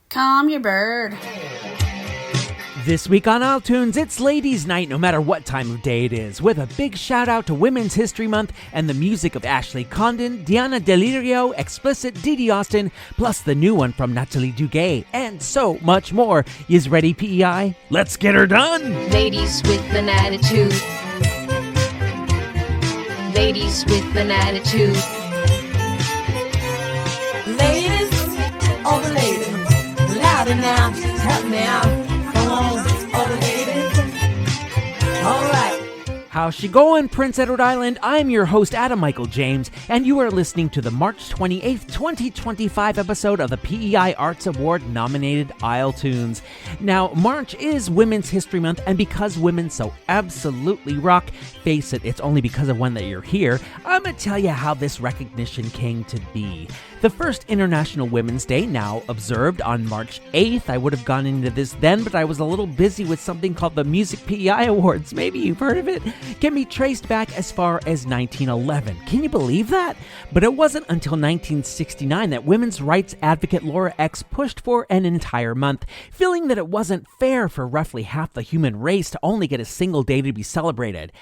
Calm your bird. This week on iTunes, it's Ladies' Night no matter what time of day it is, with a big shout out to Women's History Month and the music of Ashley Condon, Dianadelirio, X-Plycit, DeeDee Austin, plus the new one from Nathalie Duguay, and so much more. Yous ready, PEI? Let's get her done! Ladies with an attitude. Ladies with an attitude. Ladies, all the ladies, louder now, help me out. Come on, all the ladies. All right. How's she going, Prince Edward Island? I'm your host, Adam Michael James, and you are listening to the March 28th, 2025 episode of the PEI Arts Award nominated iTunes. Now, March is Women's History Month, and because women so absolutely rock, face it, it's only because of one that you're here, I'm going to tell you how this recognition came to be. The first International Women's Day, now observed on March 8th. I would have gone into this then, but I was a little busy with something called the Music PEI Awards. Maybe you've heard of it. Can be traced back as far as 1911. Can you believe that? But it wasn't until 1969 that women's rights advocate Laura X pushed for an entire month, feeling that it wasn't fair for roughly half the human race to only get a single day to be celebrated.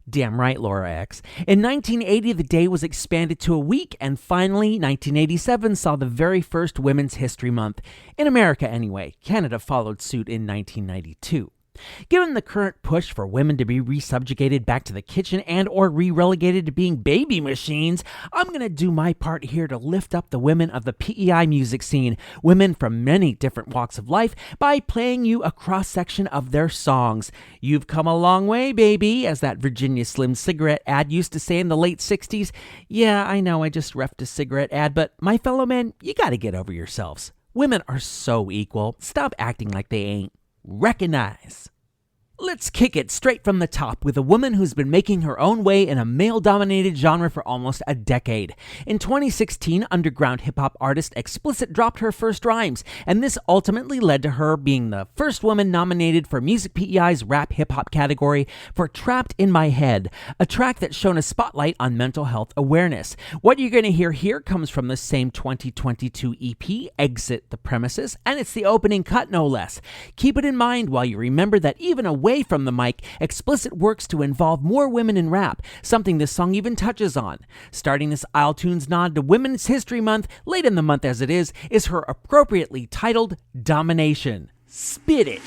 Damn right, Laura X. In 1980, the day was expanded to a week, and finally, 1987 saw the very first Women's History Month. In America, anyway. Canada followed suit in 1992. Given the current push for women to be resubjugated back to the kitchen and or re-relegated to being baby machines, I'm going to do my part here to lift up the women of the PEI music scene, women from many different walks of life, by playing you a cross-section of their songs. You've come a long way, baby, as that Virginia Slim cigarette ad used to say in the late 60s. Yeah, I know I just reffed a cigarette ad, but my fellow men, you got to get over yourselves. Women are so equal. Stop acting like they ain't. Recognize. Let's kick it straight from the top with a woman who's been making her own way in a male-dominated genre for almost a decade. In 2016, underground hip-hop artist X-Plycit dropped her first rhymes, and this ultimately led to her being the first woman nominated for Music PEI's rap hip-hop category for Trapped in My Head, a track that shone a spotlight on mental health awareness. What you're going to hear here comes from the same 2022 EP, Exit the Premises, and it's the opening cut no less. Keep it in mind while you remember that even away from the mic, X-Plycit works to involve more women in rap, something this song even touches on. Starting this iTunes nod to Women's History Month, late in the month as it is her appropriately titled Domination. Spit it!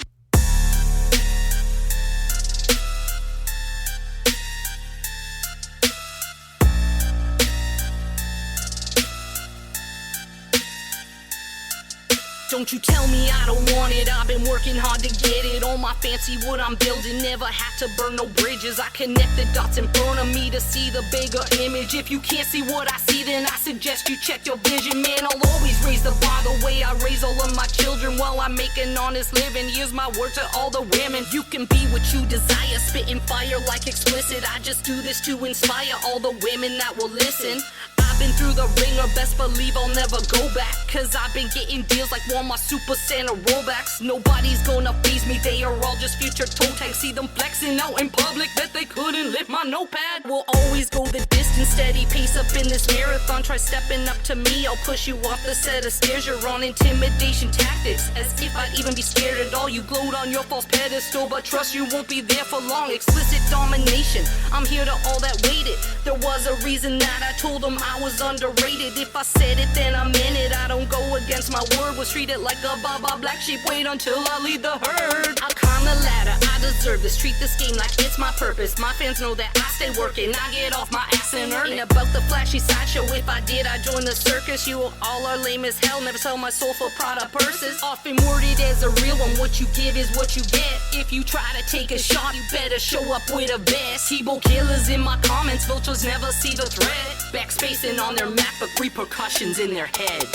Don't you tell me I don't want it, I've been working hard to get it. On my fancy wood I'm building, never had to burn no bridges. I connect the dots in front of me to see the bigger image. If you can't see what I see, then I suggest you check your vision. Man, I'll always raise the bar the way I raise all of my children while I make an honest living. Here's my word to all the women: you can be what you desire, spitting fire like X-Plycit. I just do this to inspire all the women that will listen. I've been through the ringer, best believe I'll never go back, cause I've been getting deals like Walmart Super Santa rollbacks. Nobody's gonna please me, they are all just future toe tags. See them flexing out in public, bet they couldn't lift my notepad. We'll always go the distance, steady pace up in this marathon. Try stepping up to me, I'll push you off the set of stairs. You're on intimidation tactics, as if I'd even be scared at all. You gloat on your false pedestal, but trust you won't be there for long. Explicit domination, I'm here to all that waited. There was a reason that I told them I was underrated. If I said it, then I meant it. I don't go against my word. Was treated like a baba black sheep. Wait until I lead the herd. I'll climb the ladder, I deserve this. Treat this game like it's my purpose. My fans know that I stay working. I get off my ass and earn it. Ain't about the flashy sideshow. If I did, I'd join the circus. You all are lame as hell. Never sell my soul for Prada purses. Often worded as a real one. What you give is what you get. If you try to take a shot, you better show up with a vest. T-Bo killers in my comments. Vultures never see the threat. Backspacing on their map, but repercussions in their head.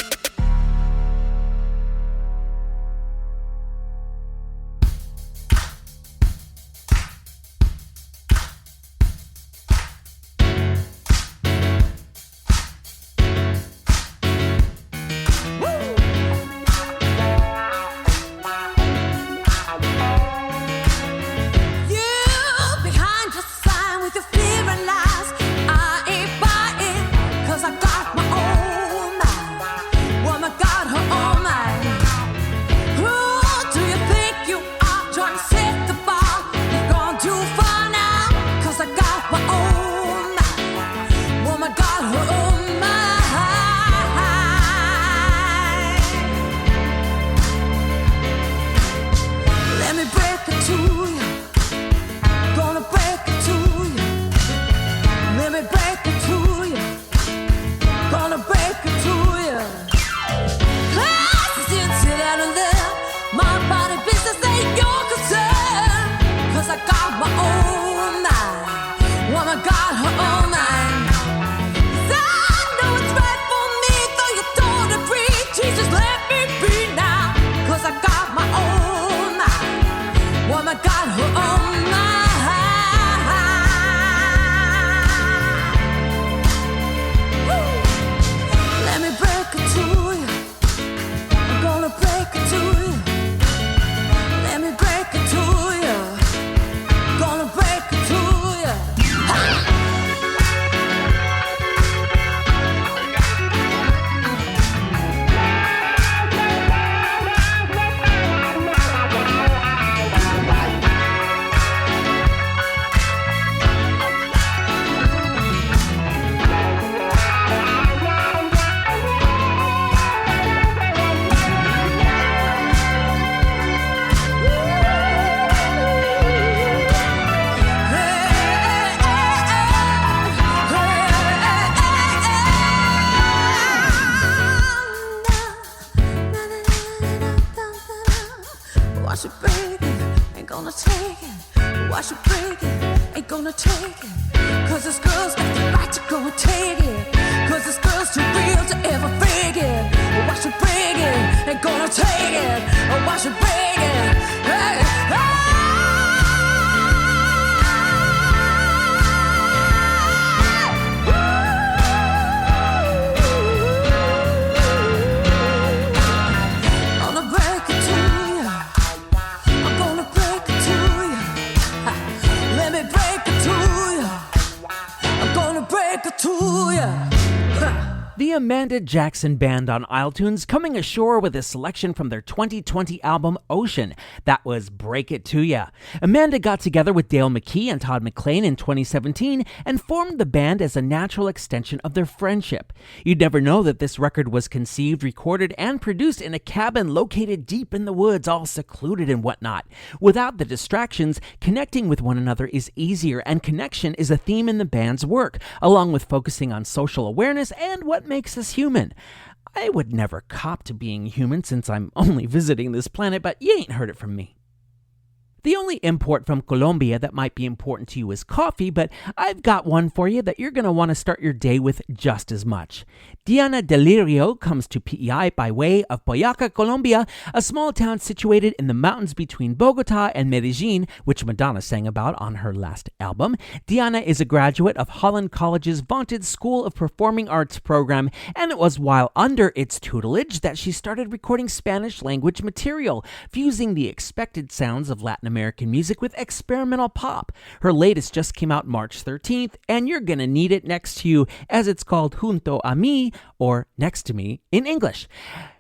Wash it, break it, ain't gonna take it. Wash it, break it, ain't gonna take it. Cause this girl's got the right to go and take it. Cause this girl's too real to ever fake it. Wash it, break it, ain't gonna take it. Wash it, break it, hey, hey. The Amanda Jackson Band on isletunes coming ashore with a selection from their 2020 album Ocean. That was Break It To Ya. Amanda got together with Dale McKee and Todd McLean in 2017 and formed the band as a natural extension of their friendship. You'd never know that this record was conceived, recorded, and produced in a cabin located deep in the woods, all secluded and whatnot. Without the distractions, connecting with one another is easier, and connection is a theme in the band's work, along with focusing on social awareness and what makes us human. I would never cop to being human since I'm only visiting this planet, but you ain't heard it from me. The only import from Colombia that might be important to you is coffee, but I've got one for you that you're going to want to start your day with just as much. Dianadelirio comes to PEI by way of Boyacá, Colombia, a small town situated in the mountains between Bogotá and Medellín, which Madonna sang about on her last album. Diana is a graduate of Holland College's vaunted School of Performing Arts program, and it was while under its tutelage that she started recording Spanish language material, fusing the expected sounds of Latin American music with experimental pop. Her latest just came out March 13th, and you're gonna need it next to you, as it's called Junto a Mí, or Next to Me in English.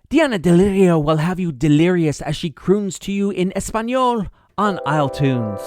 Dianadelirio will have you delirious as she croons to you in Espanol on isletunes.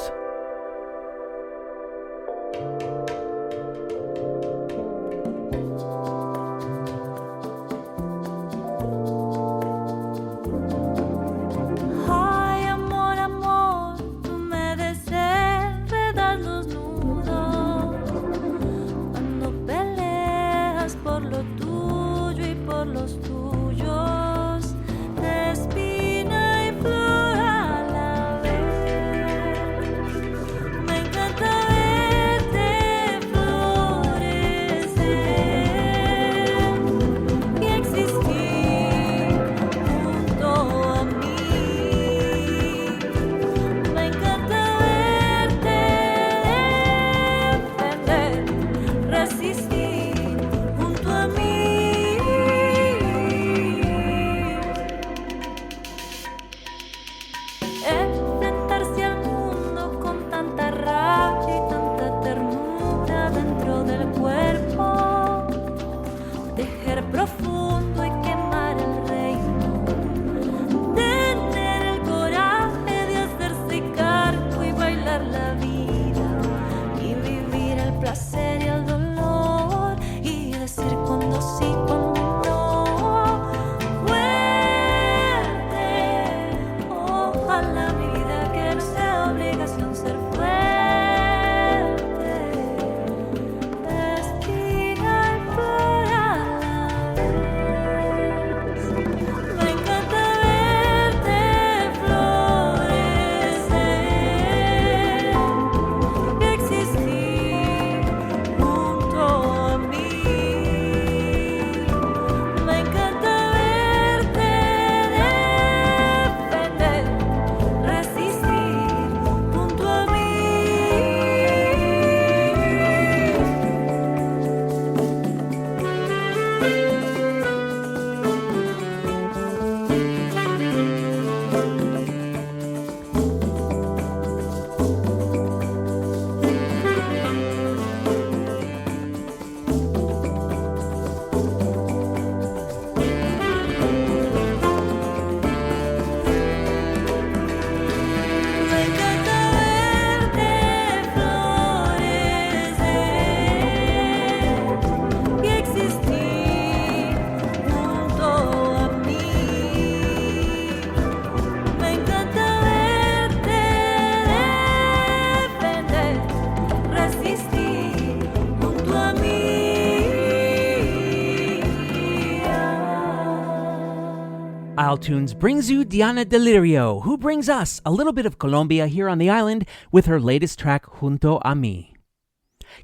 Isletunes brings you Dianadelirio, who brings us a little bit of Colombia here on the island with her latest track, Junto a Mí.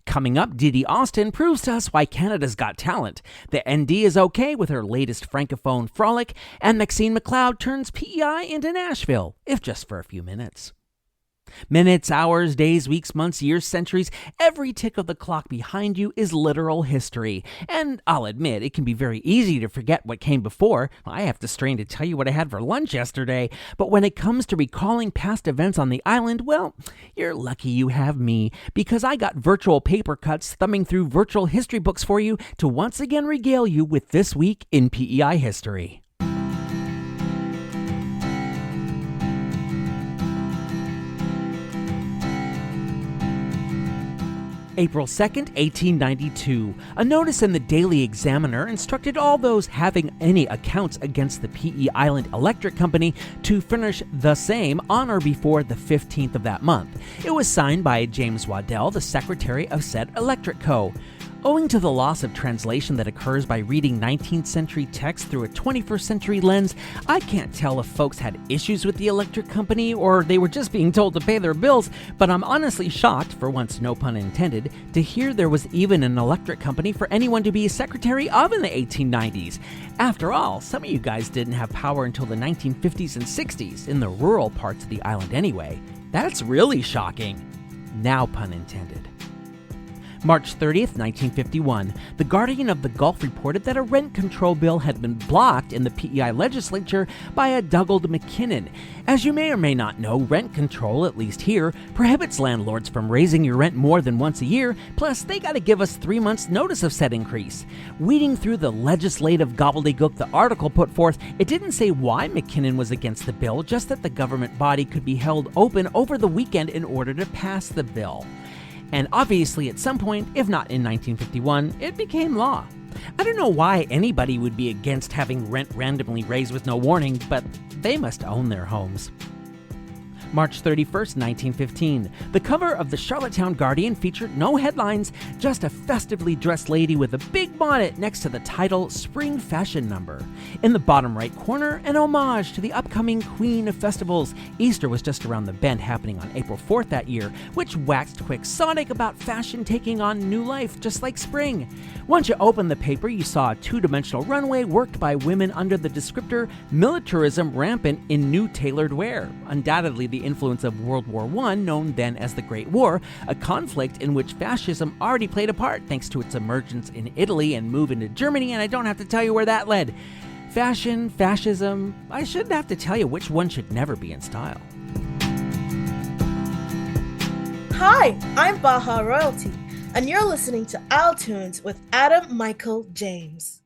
Coming up, DeeDee Austin proves to us why Canada's got talent. The ND is okay with her latest francophone frolic, and Maxine McLeod turns PEI into Nashville, if just for a few minutes. Minutes, hours, days, weeks, months, years, centuries, every tick of the clock behind you is literal history. And I'll admit, it can be very easy to forget what came before. I have to strain to tell you what I had for lunch yesterday. But when it comes to recalling past events on the island, well, you're lucky you have me, because I got virtual paper cuts thumbing through virtual history books for you to once again regale you with This Week in PEI History. April 2nd, 1892, a notice in the Daily Examiner instructed all those having any accounts against the PE Island Electric Company to furnish the same on or before the 15th of that month. It was signed by James Waddell, the secretary of said Electric Co. Owing to the loss of translation that occurs by reading 19th century text through a 21st century lens, I can't tell if folks had issues with the electric company or they were just being told to pay their bills, but I'm honestly shocked, for once no pun intended, to hear there was even an electric company for anyone to be a secretary of in the 1890s. After all, some of you guys didn't have power until the 1950s and 60s, in the rural parts of the island anyway. That's really shocking. Now pun intended. March 30th, 1951, the Guardian of the Gulf reported that a rent control bill had been blocked in the PEI legislature by a Dougald McKinnon. As you may or may not know, rent control, at least here, prohibits landlords from raising your rent more than once a year, plus they gotta give us 3 months notice of said increase. Weeding through the legislative gobbledygook the article put forth, it didn't say why McKinnon was against the bill, just that the government body could be held open over the weekend in order to pass the bill. And obviously at some point, if not in 1951, it became law. I don't know why anybody would be against having rent randomly raised with no warning, but they must own their homes. March 31st, 1915, the cover of the Charlottetown Guardian featured no headlines, just a festively dressed lady with a big bonnet next to the title Spring Fashion Number. In the bottom right corner, an homage to the upcoming Queen of Festivals. Easter was just around the bend, happening on April 4th that year, which waxed quixotic about fashion taking on new life, just like spring. Once you opened the paper, you saw a two-dimensional runway worked by women under the descriptor militarism rampant in new tailored wear. Undoubtedly the influence of World War I, known then as the Great War, a conflict in which fascism already played a part thanks to its emergence in Italy and move into Germany, and I don't have to tell you where that led. Fashion, fascism, I shouldn't have to tell you which one should never be in style. Hi, I'm Baja Royalty, and you're listening to Isletunes with Adam Michael James.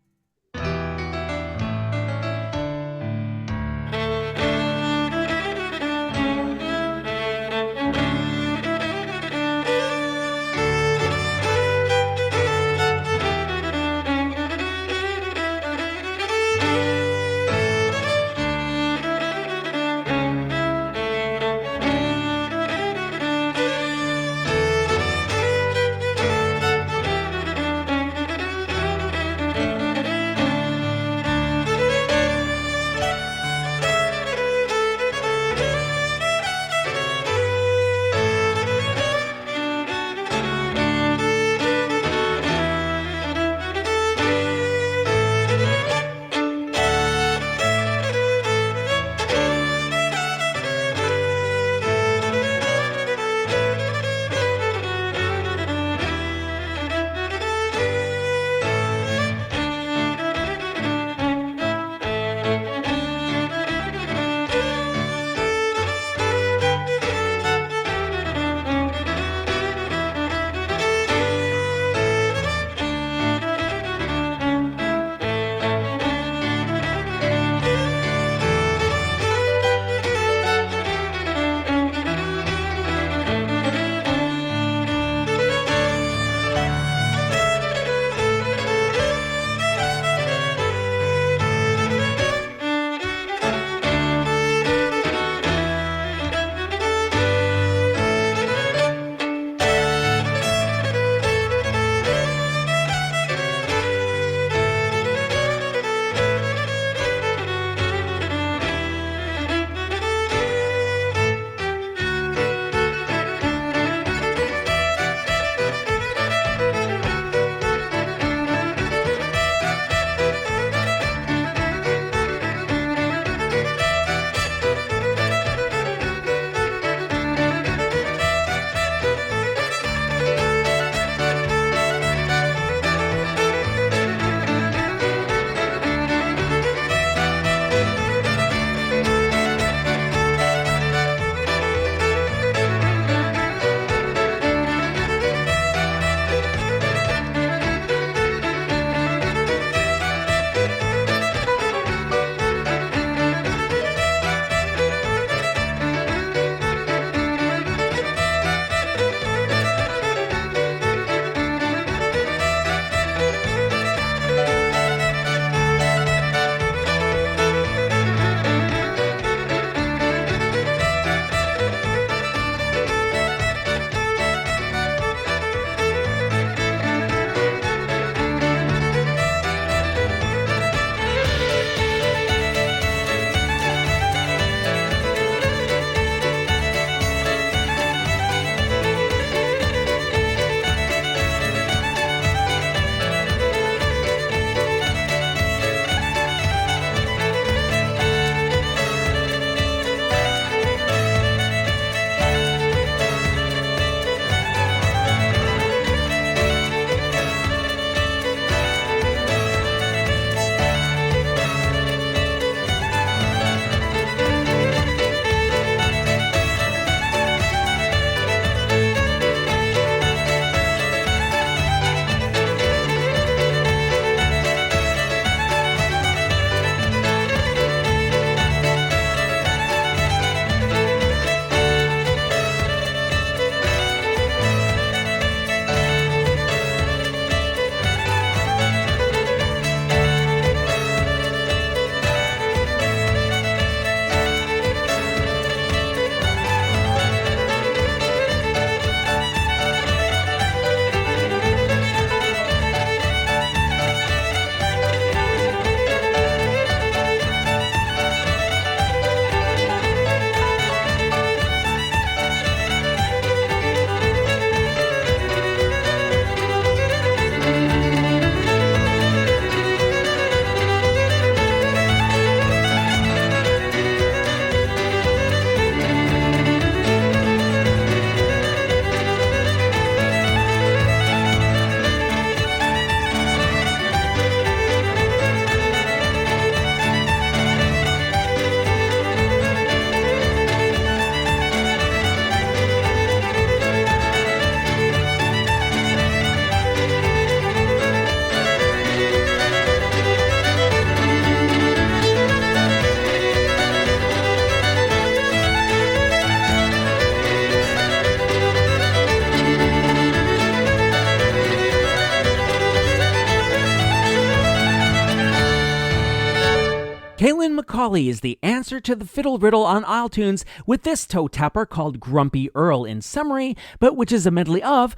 Macaulay is the answer to the fiddle riddle on iTunes with this toe tapper called Grumpy Earl in summary, but which is a medley of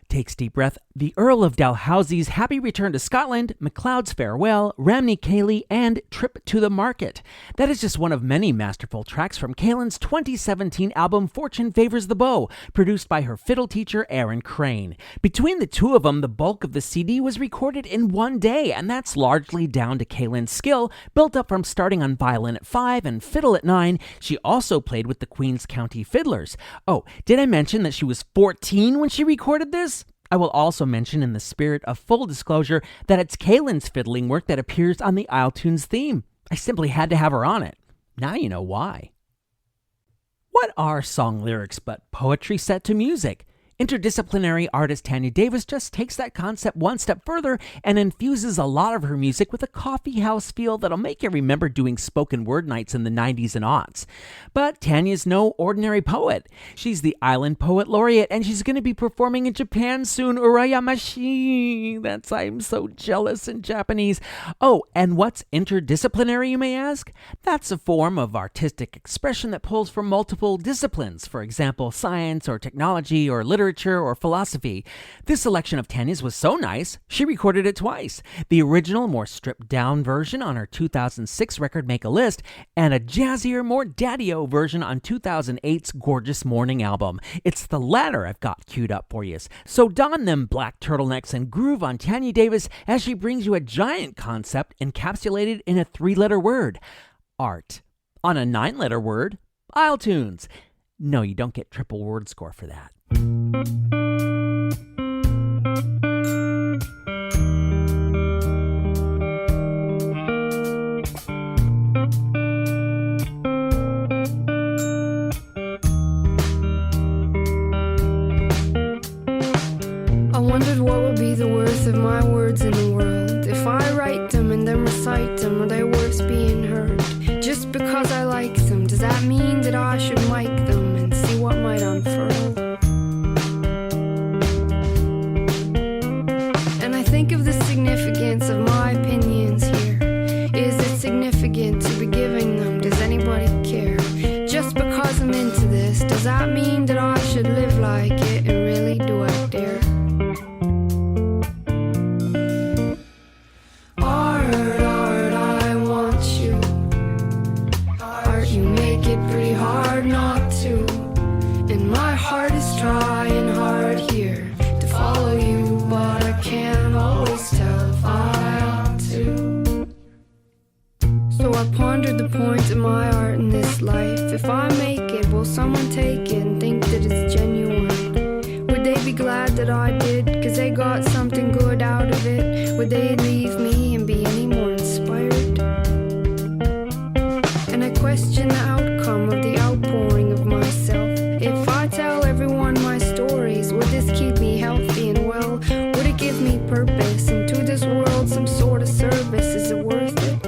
Takes Deep Breath, the Earl of Dalhousie's Happy Return to Scotland, MacLeod's Farewell, Ramney Cayley, and Trip to the Market. That is just one of many masterful tracks from Kaylin's 2017 album Fortune Favors the Bow, produced by her fiddle teacher Aaron Crane. Between the two of them, the bulk of the CD was recorded in one day, and that's largely down to Kaylin's skill, built up from starting on violin at 5 and fiddle at 9. She also played with the Queens County Fiddlers. Oh, did I mention that she was 14 when she recorded this? I will also mention, in the spirit of full disclosure, that it's Kaylin's fiddling work that appears on the iTunes theme. I simply had to have her on it. Now you know why. What are song lyrics but poetry set to music? Interdisciplinary artist Tanya Davis just takes that concept one step further and infuses a lot of her music with a coffee house feel that'll make you remember doing spoken word nights in the 90s and aughts. But Tanya's no ordinary poet. She's the Island Poet Laureate, and she's going to be performing in Japan soon. Urayamashi! I'm so jealous in Japanese. Oh, and what's interdisciplinary, you may ask? That's a form of artistic expression that pulls from multiple disciplines, for example, science or technology or literature or philosophy. This selection of Tanya's was so nice, she recorded it twice. The original, more stripped-down version on her 2006 record Make a List, and a jazzier, more daddy-o version on 2008's Gorgeous Morning album. It's the latter I've got queued up for you. So don them black turtlenecks and groove on Tanya Davis as she brings you a giant concept encapsulated in a 3-letter word. Art. On a 9-letter word, iTunes. No, you don't get triple word score for that. I wondered what would be the worth of my words in the world if I write them and then recite them. Are they worth being heard? Just because I like them, does that mean that I should mic them and see what might unfurl? And I think of the significance of my opinions here. Is it significant to be giving them? Does anybody care? Just because I'm into this, does that mean that I should live like it? And really, do I dare? Art, I want you. Art, you make it pretty hard not to. And my heart is trying hard here to follow you, but I can't always tell if I ought to. So I pondered the point of my art in this life. If I make it, will someone take it and think that it's genuine? Would they be glad that I did, cause they got something good out of it? Would they leave me and be any more inspired? And I question the outcome of the outpouring of myself. If I tell everyone my stories, would this keep me healthy and well? Would it give me purpose and to this world some sort of service? Is it worth it?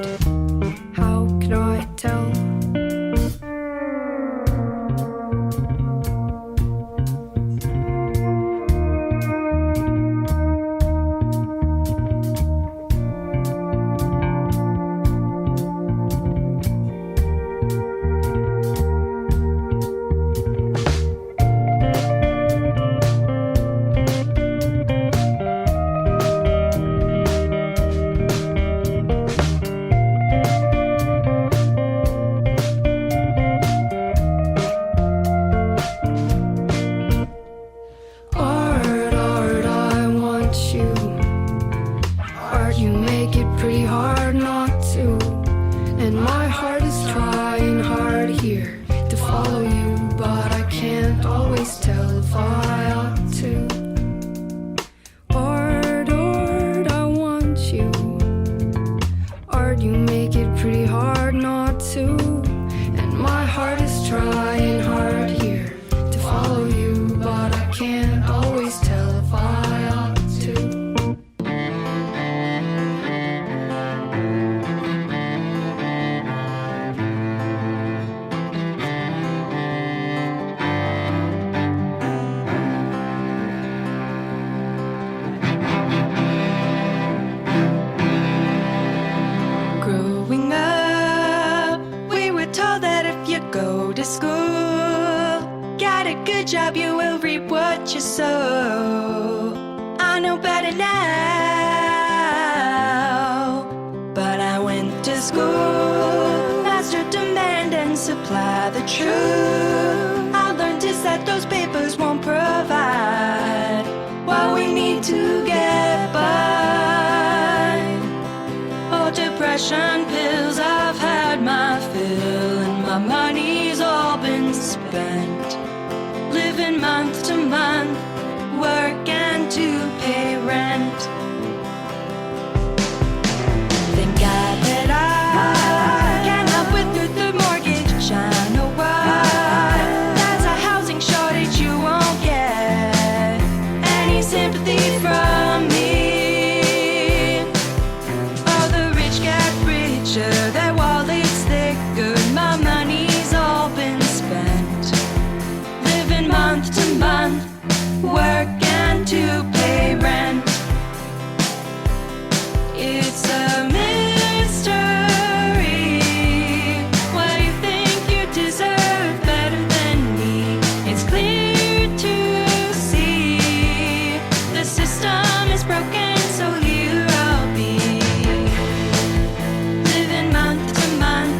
How could I tell? Art, I want you. Art, you make it pretty hard not to. And my heart is trying hard here to follow you, but I can't always tell if I ought to. Art, I want you. Art, you make it pretty hard not to. And my heart is trying hard here to follow you, but I can't always tell if I ought to. Growing up to school. Got a good job, you will reap what you sow. I know better now, but I went to school. Master demand and supply the truth. I learned is that those papers won't provide what we need to get by. Oh, depression pills, I've had my fill, and my money's all been spent. Living month to month, work and to pay rent. Thank God that I can't help with the mortgage. I know why. That's a housing shortage you won't get any sympathy from me. Oh, the rich get richer, their wallets thicker. My money's all been spent. Living month to month, work and to pay rent. It's a mystery why you think you deserve better than me. It's clear to see the system is broken, so here I'll be. Living month to month,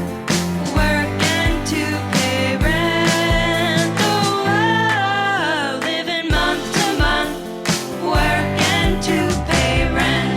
work and to pay rent. Oh, living month to month, work and to pay rent.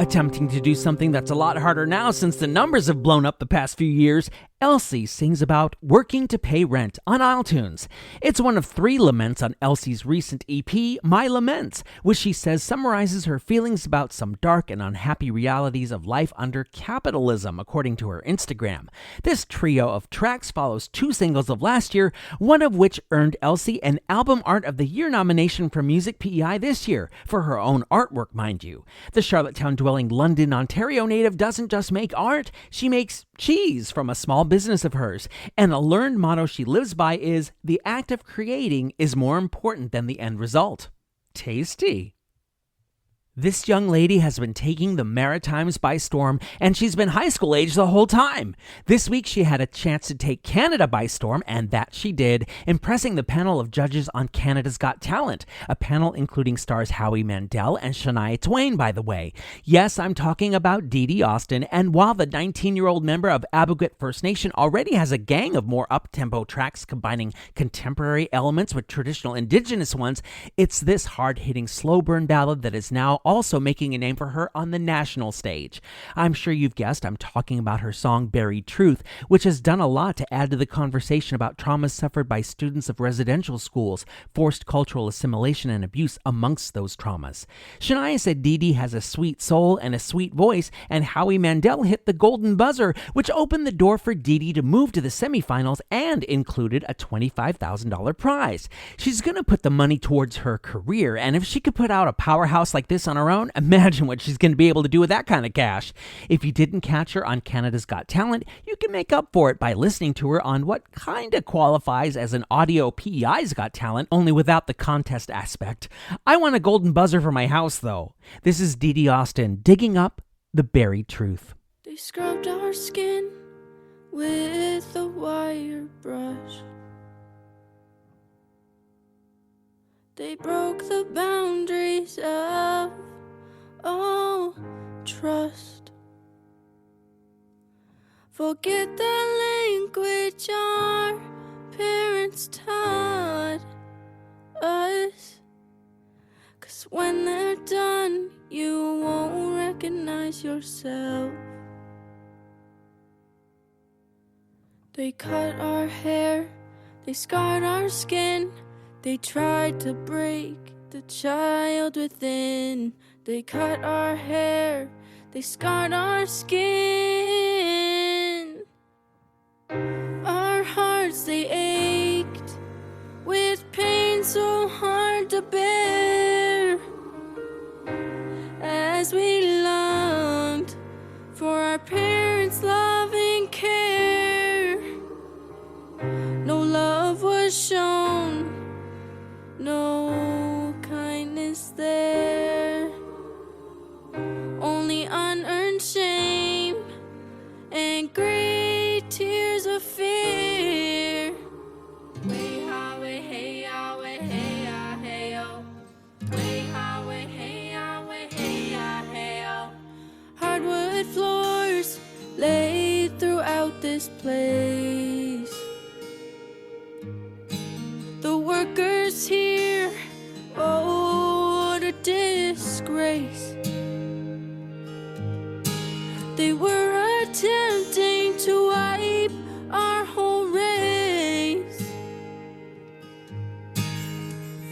Attempting to do something that's a lot harder now since the numbers have blown up the past few years, Elsie sings about working to pay rent on iTunes. It's one of 3 laments on Elsie's recent EP, My Laments, which she says summarizes her feelings about some dark and unhappy realities of life under capitalism, according to her Instagram. This trio of tracks follows 2 singles of last year, one of which earned Elsie an Album Art of the Year nomination for Music PEI this year, for her own artwork, mind you. The Charlottetown-dwelling London, Ontario native doesn't just make art, she makes cheese from a small business of hers, and a learned motto she lives by is, the act of creating is more important than the end result. Tasty. This young lady has been taking the Maritimes by storm, and she's been high school age the whole time. This week she had a chance to take Canada by storm, and that she did, impressing the panel of judges on Canada's Got Talent, a panel including stars Howie Mandel and Shania Twain, by the way. Yes, I'm talking about DeeDee Austin, and while the 19-year-old member of Abuget First Nation already has a gang of more up-tempo tracks combining contemporary elements with traditional Indigenous ones, it's this hard-hitting slow burn ballad that is now also making a name for her on the national stage. I'm sure you've guessed I'm talking about her song Buried Truth, which has done a lot to add to the conversation about traumas suffered by students of residential schools, forced cultural assimilation and abuse amongst those traumas. Shania said DeeDee has a sweet soul and a sweet voice, and Howie Mandel hit the golden buzzer, which opened the door for DeeDee to move to the semifinals and included a $25,000 prize. She's going to put the money towards her career, and if she could put out a powerhouse like this on her own, imagine what she's going to be able to do with that kind of cash. If you didn't catch her on Canada's Got Talent, you can make up for it by listening to her on what kind of qualifies as an audio PEI's Got Talent, only without the contest aspect. I want a golden buzzer for my house, though. This is DeeDee Austin digging up the buried truth. They scrubbed our skin with a wire brush. They broke the boundaries of all trust. Forget the language our parents taught us, 'cause when they're done, you won't recognize yourself. They cut our hair, they scarred our skin. They tried to break the child within. They cut our hair, they scarred our skin. Our hearts, they ached with pain so hard to bear, as we longed for our parents' loving care. No love was shown, no kindness there, only unearned shame of fear. Way highway, hey highway, hey ah, hey oh. Way highway, hey highway, hey ah, hey oh. Hardwood floors laid throughout this place. The workers here, oh, what a disgrace. They were attempting to wipe our whole race.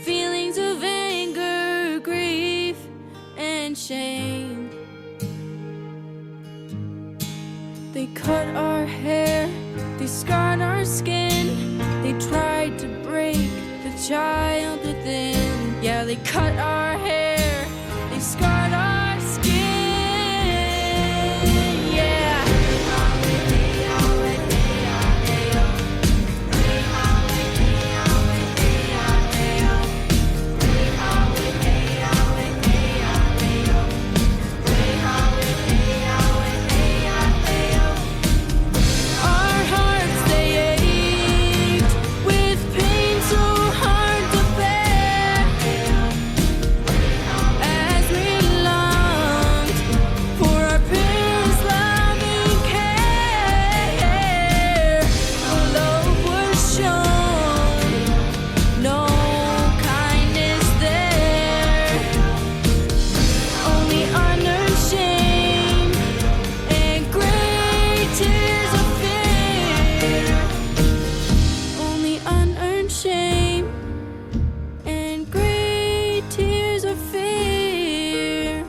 Feelings of anger, grief, and shame. They cut our hair, they scarred our skin. They tried to break the child within. Yeah, they cut our hair, they scarred our skin. Yeah. Our hearts, they ached with pain so hard to bear, as we longed for our parents' loving care. No love was shown, no kindness there, only unearned shame and great tears of fear. Only unearned shame and great tears of fear.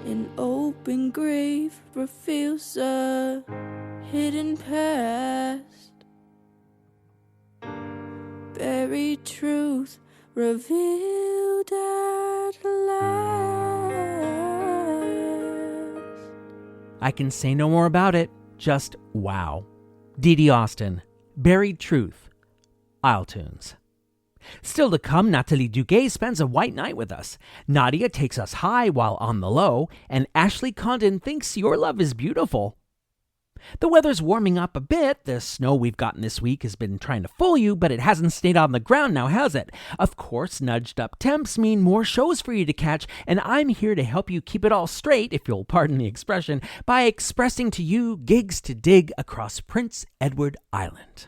An open grave reveals a hidden past. Buried truth revealed at last. I can say no more about it. Just wow. DeeDee Austin, Buried Truth, isletunes. Still to come, Nathalie Duguay spends a white night with us. Nadia takes us high while on the low, and Ashley Condon thinks your love is beautiful. The weather's warming up a bit. The snow we've gotten this week has been trying to fool you, but it hasn't stayed on the ground now, has it? Of course, nudged up temps mean more shows for you to catch, and I'm here to help you keep it all straight, if you'll pardon the expression, by expressing to you gigs to dig across Prince Edward Island.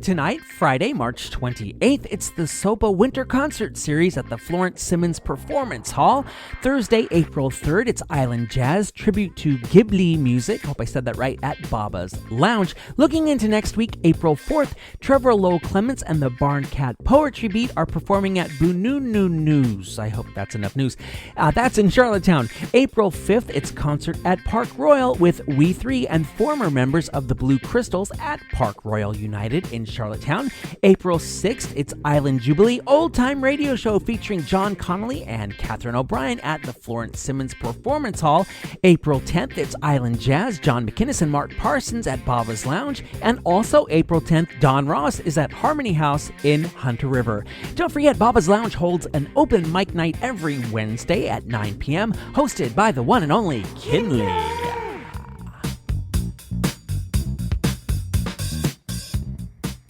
Tonight, Friday, March 28th, it's the SOPA Winter Concert Series at the Florence Simmons Performance Hall. Thursday, April 3rd, it's Island Jazz, tribute to Ghibli music, hope I said that right, at Baba's Lounge. Looking into next week, April 4th, Trevor Lowe Clements and the Barn Cat Poetry Beat are performing at Boonoo News. I hope that's enough news. That's in Charlottetown. April 5th, it's concert at Park Royal with We Three and former members of the Blue Crystals at Park Royal United in Charlottetown. April 6th, it's Island Jubilee Old Time Radio Show featuring John Connolly and Catherine O'Brien at the Florence Simmons Performance Hall. April 10th, it's Island Jazz, John McInnes and Mark Parsons at Baba's Lounge. And also April 10th, Don Ross is at Harmony House in Hunter River. Don't forget, Baba's Lounge holds an open mic night every Wednesday at 9 p.m., hosted by the one and only Kinley.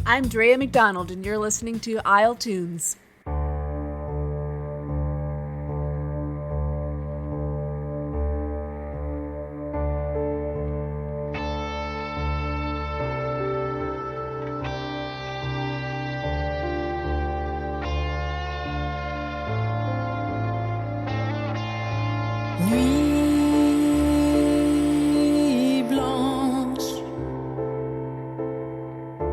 I'm Drea McDonald, and you're listening to isletunes. Nuit blanche,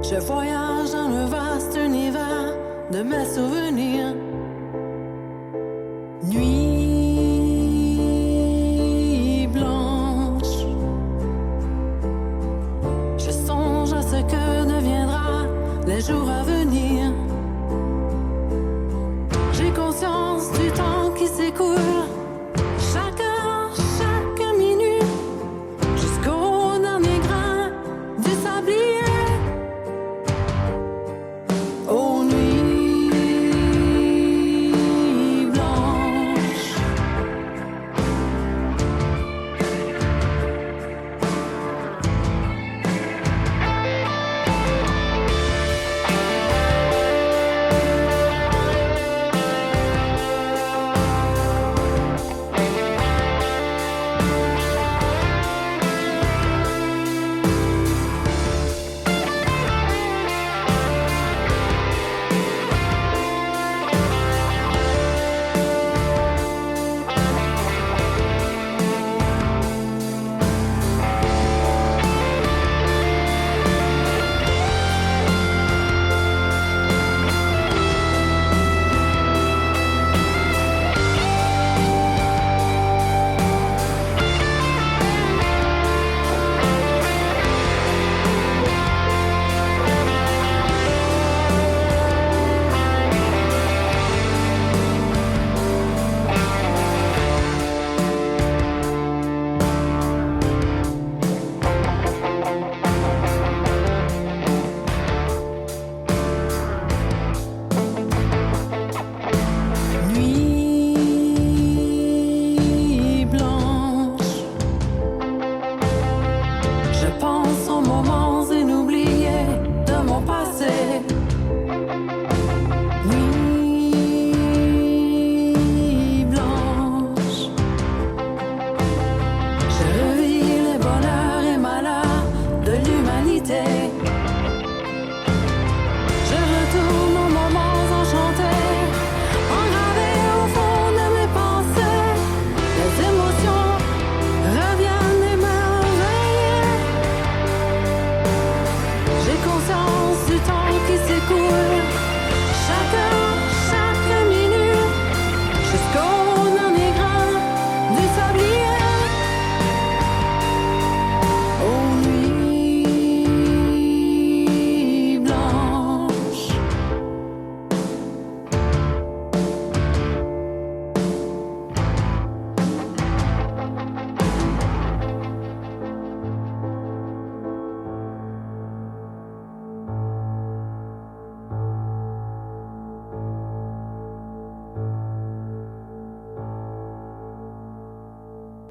je voyage dans le vaste univers de mes souvenirs. Nuit blanche, je songe à ce que deviendra les jours à venir. J'ai conscience du temps qui s'écoule. Chaque heure, chaque minute, jusqu'au dernier grain du sablier. Aux nuits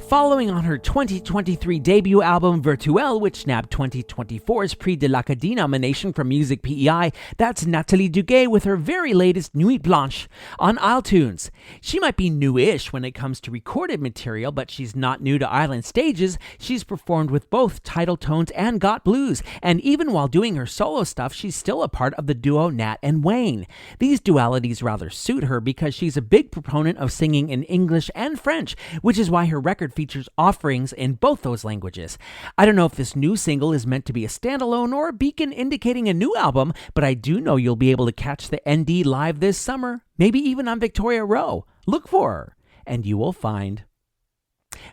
Following on her 2023 debut album Virtuelle, which nabbed 2024's Prix de l'Acadie nomination from Music PEI, that's Nathalie Duguay with her very latest Nuit Blanche on iTunes. She might be new-ish when it comes to recorded material, but she's not new to island stages. She's performed with both Tidal Tones and Got Blues, and even while doing her solo stuff, she's still a part of the duo Nat and Wayne. These dualities rather suit her because she's a big proponent of singing in English and French, which is why her record features offerings in both those languages. I don't know if this new single is meant to be a standalone or a beacon indicating a new album, but I do know you'll be able to catch the ND live this summer, maybe even on Victoria Row. Look for her, and you will find.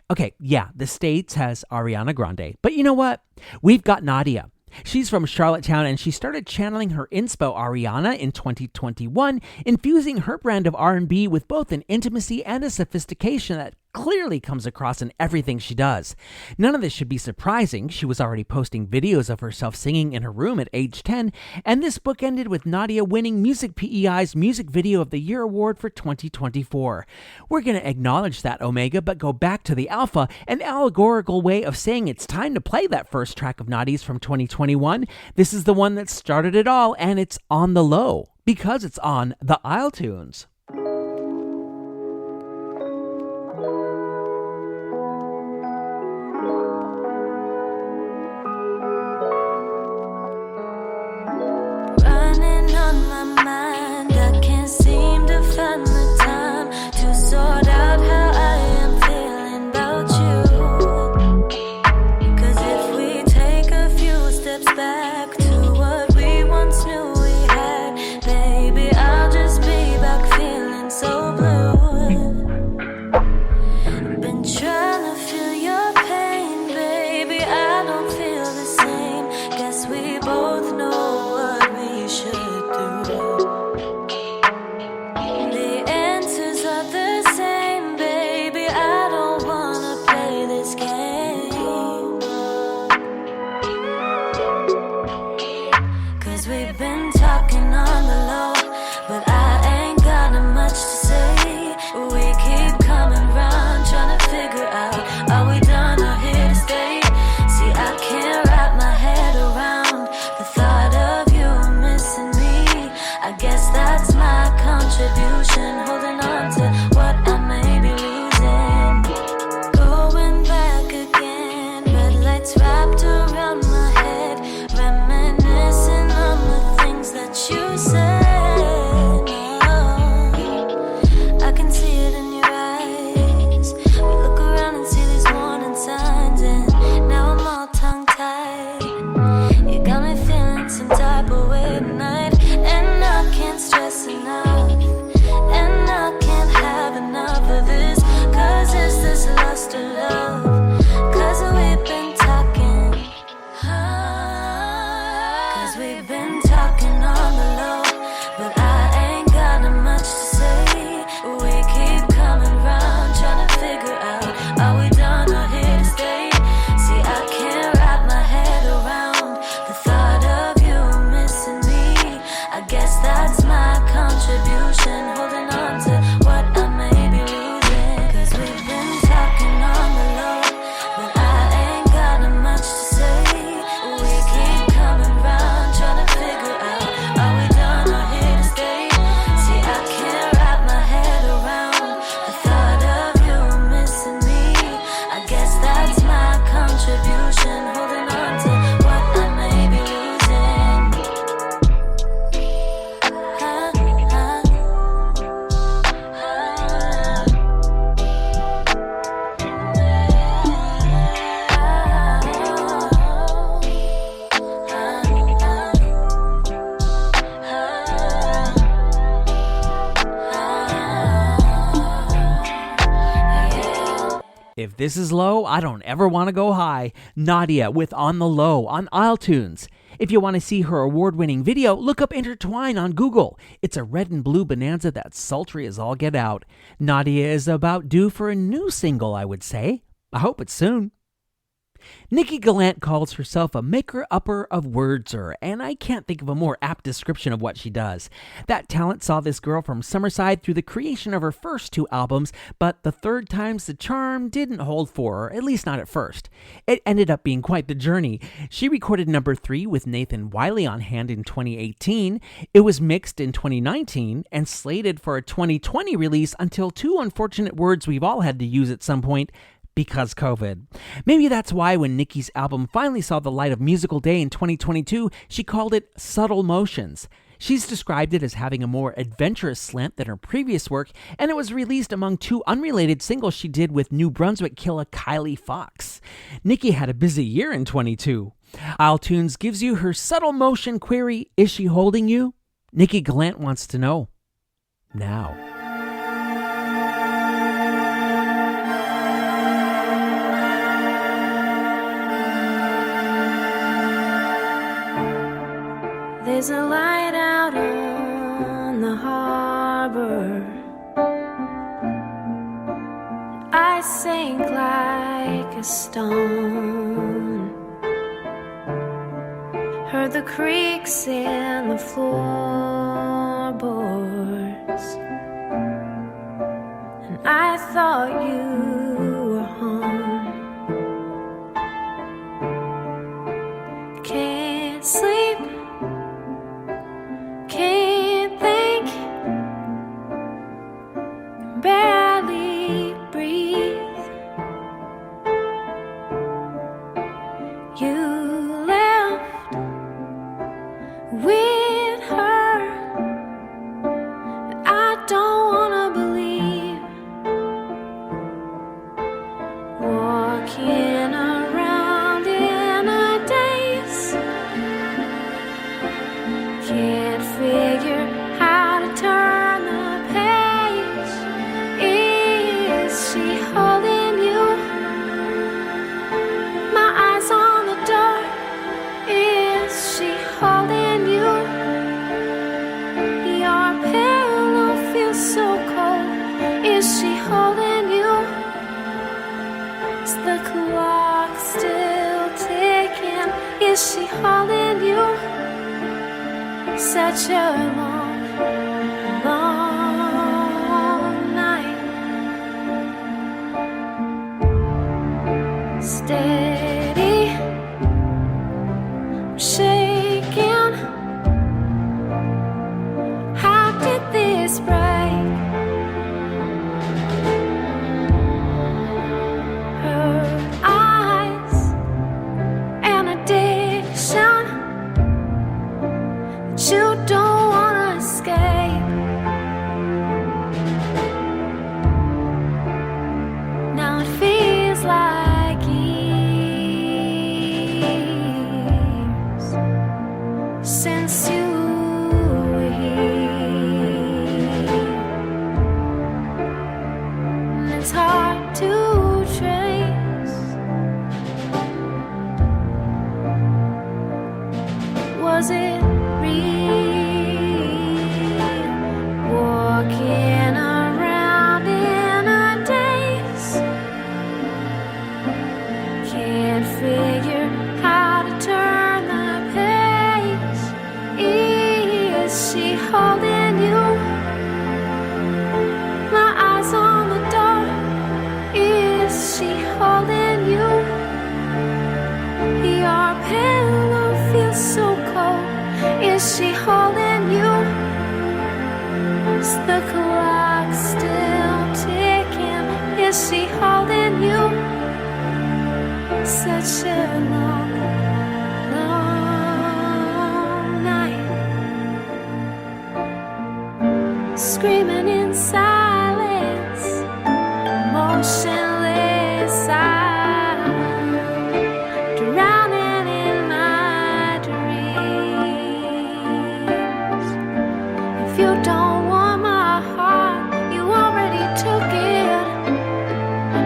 Okay, yeah, the States has Ariana Grande, but you know what? We've got Nadia. She's from Charlottetown, and she started channeling her inspo Ariana in 2021, infusing her brand of R&B with both an intimacy and a sophistication that clearly comes across in everything she does. None of this should be surprising. She was already posting videos of herself singing in her room at age 10, and this book ended with Nadia winning Music PEI's Music Video of the Year award for 2024. We're going to acknowledge that, Omega, but go back to the Alpha, an allegorical way of saying it's time to play that first track of Nadia's from 2021. This is the one that started it all, and it's on the low, because it's on the iTunes. Find the time to sort out how I am feeling about you. 'Cause if we take a few steps back to what we once knew we had, baby, I'll just be back feeling so blue. Been trying to feel your pain, baby, I don't feel the same. Guess we both know what we should do. Holding on to what I may be losing. Going back again, red lights wrapped around my head, reminiscing on the things that you said. Oh, I can see it in your eyes. We look around and see these warning signs, and now I'm all tongue-tied. You got me feeling some type of way tonight, and I can't stress enough. And I can't have enough of this. 'Cause is this lust or love? 'Cause we've been talking. 'Cause we've been talking on the low, but I ain't got much to say. We keep coming round, trying to figure out, are we done or here to stay? See, I can't wrap my head around the thought of you missing me. I guess that's my contribution. Holding on to what I may be losing. 'Cause we've been talking on the low, but I ain't got much to say. We keep coming round, trying to figure out, are we done or here to stay? See, I can't wrap my head around the thought of you missing me. I guess that's my contribution. Holding on to what I may be losing. If this is low, I don't ever want to go high. Nadia with On the Low on iTunes. If you want to see her award-winning video, look up Intertwine on Google. It's a red and blue bonanza that's sultry as all get out. Nadia is about due for a new single, I would say. I hope it's soon. Nikki Gallant calls herself a maker-upper of wordser, and I can't think of a more apt description of what she does. That talent saw this girl from Summerside through the creation of her first 2 albums, but the third time's the charm didn't hold for her, at least not at first. It ended up being quite the journey. She recorded number 3 with Nathan Wiley on hand in 2018. It was mixed in 2019 and slated for a 2020 release until 2 unfortunate words we've all had to use at some point, because COVID. Maybe that's why when Nikki's album finally saw the light of musical day in 2022, she called it Subtle Motions. She's described it as having a more adventurous slant than her previous work, and it was released among 2 unrelated singles she did with New Brunswick killer Kylie Fox. Nikki had a busy year in 22. iTunes gives you her subtle motion query, is she holding you? Nikki Gallant wants to know. Now. There's a light out on the harbor. I sink like a stone. Heard the creaks in the floorboards, and I thought you were home. Can't sleep, can't think, barely breathe. You left with her, and I don't wanna believe. Walking around in a daze, can't figure how to turn the page. Is she holding you? My eyes on the door. Is she holding you? Your pillow feels so cold. Is she holding you? Is the clock still ticking? Is she holding you? Such a long, long night. Steady, I'm shaking. How did this break? Her eyes, an addiction you don't wanna escape. Now it feels like years since you were here, and it's hard to trace. Was it walking around in a daze? Can't figure how to turn the page. Is she holding you? My eyes on the door. Is she holding you? Your pillow feels so cold. Is she holding you? Is the clock still ticking? Is she holding you? Such a long, long night. Screaming in silence, motionless silence, drowning in my dreams. If you don't want my heart, you already took it.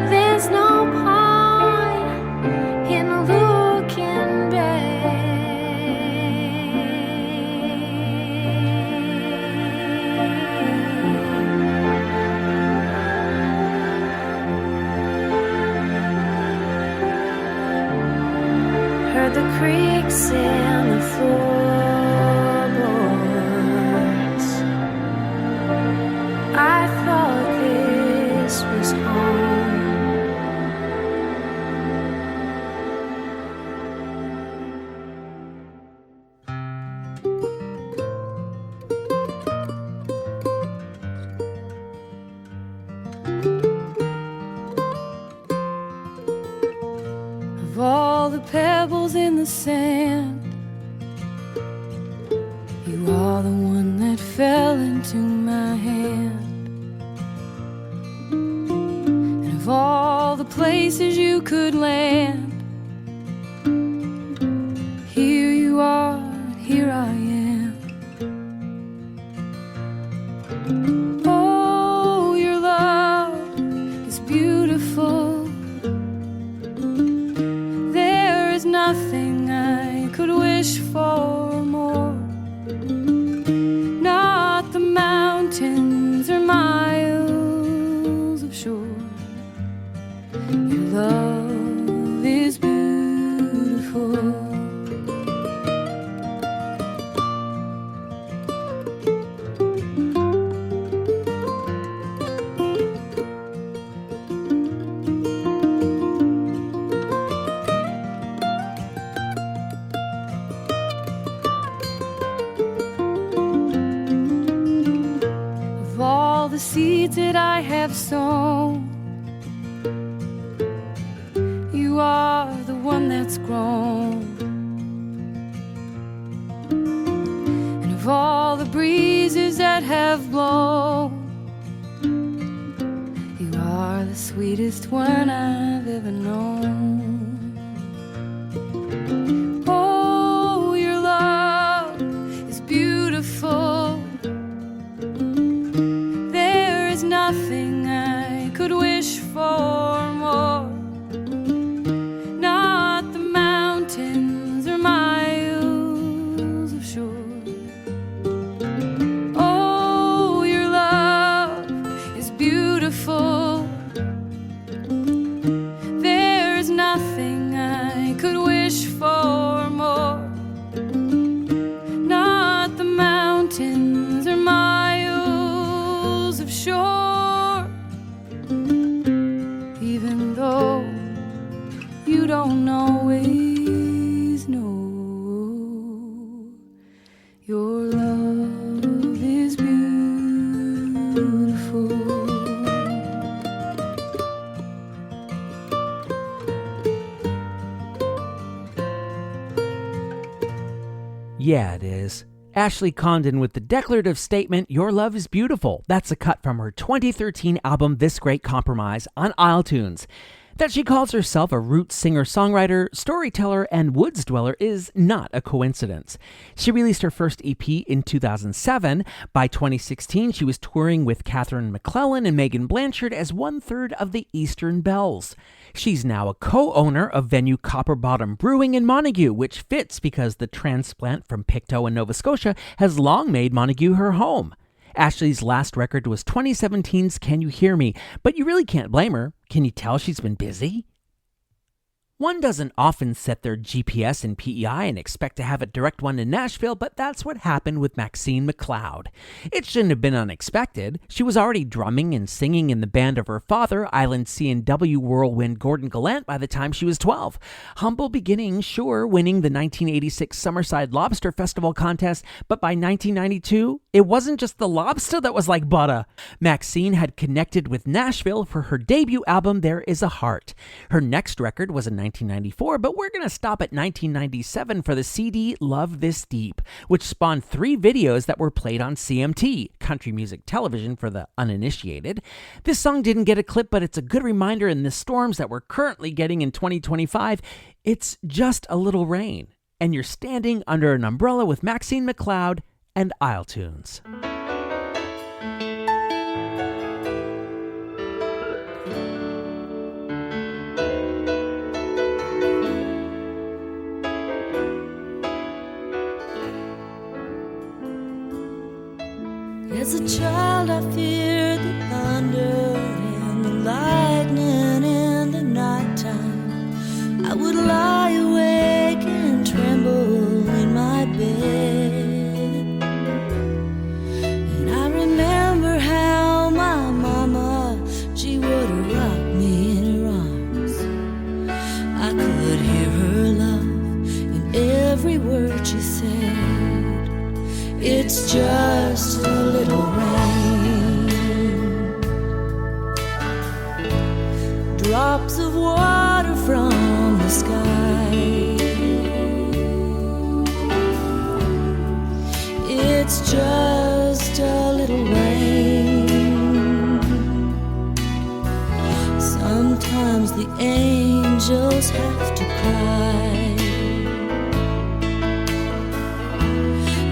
There's no point in losing and the floorboards. I thought this was home. Of all the pebbles in the sand, you are the one that fell into my hand. And of all the places you could land, here you are, here I am. Oh, your love is beautiful. There is nothing I could wish for more. Not the mountains or miles of shore. Your love is beautiful. Of all the seeds that I have sown, you are the one that's grown. And of all the breezes that have blown, you are the sweetest one I've ever known. Oh, your love is beautiful. There is nothing I could wish for more. Not the mountains or miles of shore. Oh, your love is beautiful. There is nothing I could wish for more. Not the mountains or miles of shore. Even though you don't always know, your love is beautiful. Yeah, it is. Ashley Condon with the declarative statement, "Your love is beautiful." That's a cut from her 2013 album, This Great Compromise, on isletunes. That she calls herself a roots singer-songwriter, storyteller, and woods dweller is not a coincidence. She released her first EP in 2007. By 2016, she was touring with Catherine McClellan and Megan Blanchard as one-third of the Eastern Bells. She's now a co-owner of venue Copper Bottom Brewing in Montague, which fits because the transplant from Pictou in Nova Scotia has long made Montague her home. Ashley's last record was 2017's Can You Hear Me, but you really can't blame her. Can you tell she's been busy? One doesn't often set their GPS in PEI and expect to have a direct one to Nashville, but that's what happened with Maxine McLeod. It shouldn't have been unexpected. She was already drumming and singing in the band of her father, Island C&W whirlwind Gordon Gallant, by the time she was 12. Humble beginnings, sure, winning the 1986 Summerside Lobster Festival contest, but by 1992, it wasn't just the lobster that was like butter. Maxine had connected with Nashville for her debut album, There Is a Heart. Her next record was in 1994, but we're going to stop at 1997 for the CD Love This Deep, which spawned 3 videos that were played on CMT, country music television for the uninitiated. This song didn't get a clip, but it's a good reminder in the storms that we're currently getting in 2025. It's just a little rain, and you're standing under an umbrella with Maxine McLeod and isletunes. As a child I feared the thunder and the lightning in the nighttime. I would lie awake and tremble drops of water from the sky. It's just a little rain. Sometimes the angels have to cry.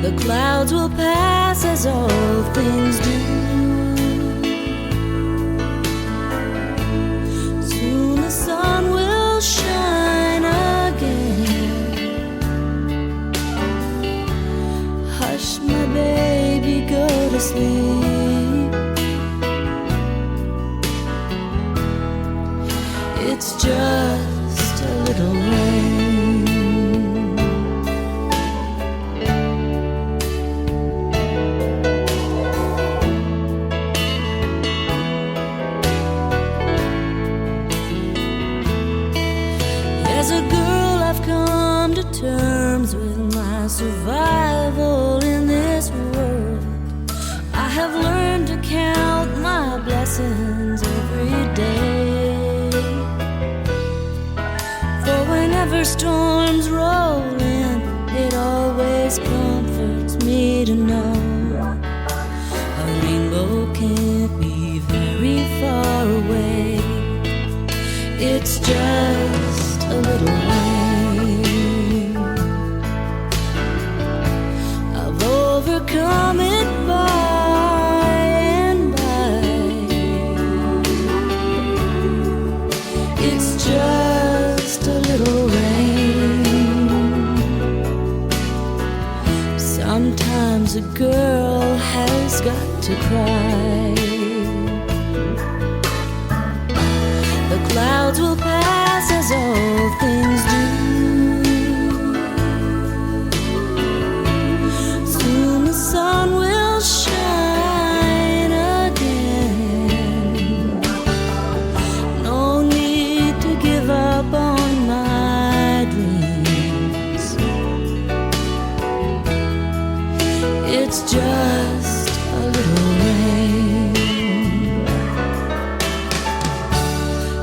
The clouds will pass as all things do. Soon the sun will shine again. Hush, my baby, go to sleep. It's just a little rain. As a girl, I've come to terms with my survival in this world. I have learned to count my blessings every day. For whenever storms roll in, it always comforts me to know a rainbow can't be very far away. It's just a little rain. I've overcome it by and by. It's just a little rain. Sometimes a girl has got to cry. The clouds will pass as all things do. Soon the sun will shine again. No need to give up on my dreams. It's just a little rain.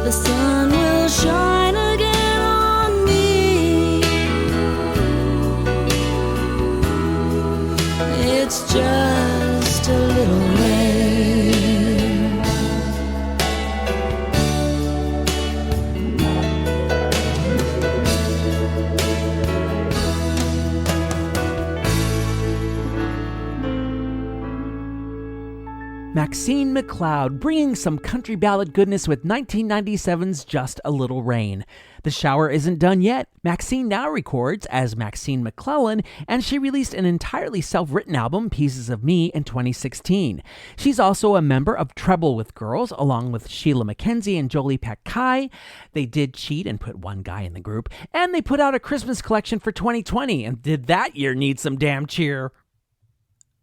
The sun will shine again on me. It's just a little rain. Maxine McLeod bringing some country ballad goodness with 1997's Just a Little Rain. The shower isn't done yet. Maxine now records as Maxine McClellan, and she released an entirely self-written album, Pieces of Me, in 2016. She's also a member of Treble with Girls, along with Sheila McKenzie and Jolie Pakai. They did cheat and put one guy in the group, and they put out a Christmas collection for 2020, and did that year need some damn cheer?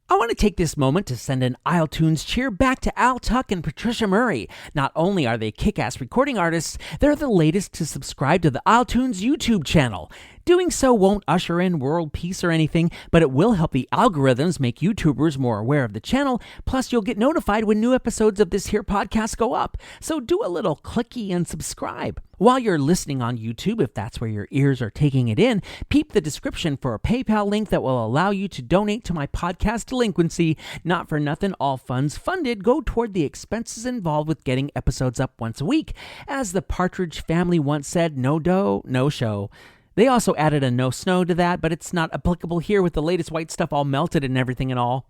I want to take this moment to send an isletunes cheer back to Al Tuck and Patricia Murray. Not only are they kick-ass recording artists, they're the latest to subscribe to the isletunes YouTube channel. Doing so won't usher in world peace or anything, but it will help the algorithms make YouTubers more aware of the channel, plus you'll get notified when new episodes of this here podcast go up. So do a little clicky and subscribe. While you're listening on YouTube, if that's where your ears are taking it in, peep the description for a PayPal link that will allow you to donate to my podcast delinquency. Not for nothing, all funds funded go toward the expenses involved with getting episodes up once a week. As the Partridge Family once said, no dough, no show. They also added a no snow to that, but it's not applicable here with the latest white stuff all melted and everything and all.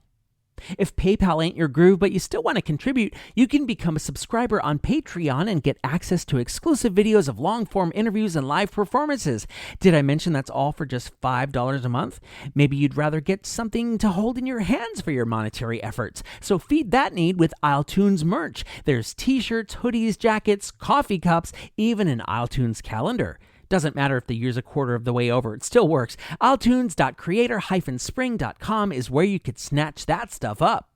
If PayPal ain't your groove, but you still want to contribute, you can become a subscriber on Patreon and get access to exclusive videos of long-form interviews and live performances. Did I mention that's all for just $5 a month? Maybe you'd rather get something to hold in your hands for your monetary efforts. So feed that need with isletunes merch. There's t-shirts, hoodies, jackets, coffee cups, even an isletunes calendar. Doesn't matter if the year's a quarter of the way over, it still works. isletunes.creator-spring.com is where you could snatch that stuff up.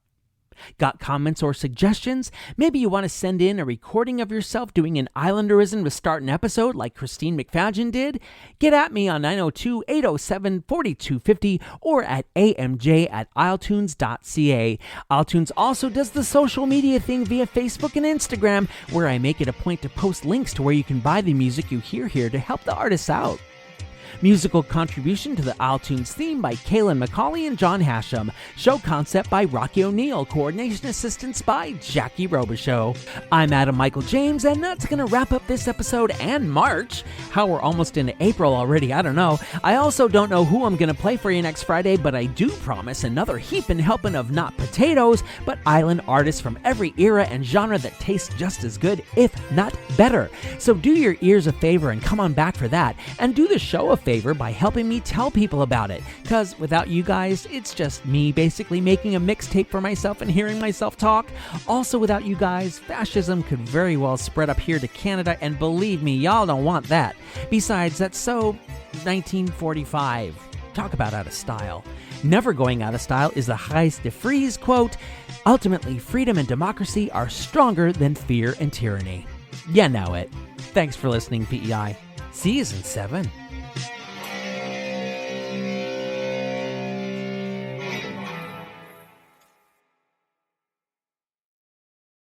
Got comments or suggestions? Maybe you want to send in a recording of yourself doing an Islanderism to start an episode like Christine McFadgen did? Get at me on 902-807-4250 or at amj@isletunes.ca. iTunes also does the social media thing via Facebook and Instagram, where I make it a point to post links to where you can buy the music you hear here to help the artists out. Musical contribution to the iTunes theme by Kaylin McCauley and John Hashem. Show concept by Rocky O'Neill. Coordination assistance by Jackie Robichaux. I'm Adam Michael James, and that's going to wrap up this episode and March. How we're almost into April already, I don't know. I also don't know who I'm going to play for you next Friday, but I do promise another heaping helping of not potatoes, but island artists from every era and genre that taste just as good, if not better. So do your ears a favor and come on back for that, and do the show a favor by helping me tell people about it, because without you guys, it's just me basically making a mixtape for myself and hearing myself talk. Also, without you guys, fascism could very well spread up here to Canada, and believe me, y'all don't want that. Besides, that's so 1945. Talk about out of style. Never going out of style is the Gijs de Vries quote, "Ultimately, freedom and democracy are stronger than fear and tyranny." You know it. Thanks for listening, PEI. See you in 7.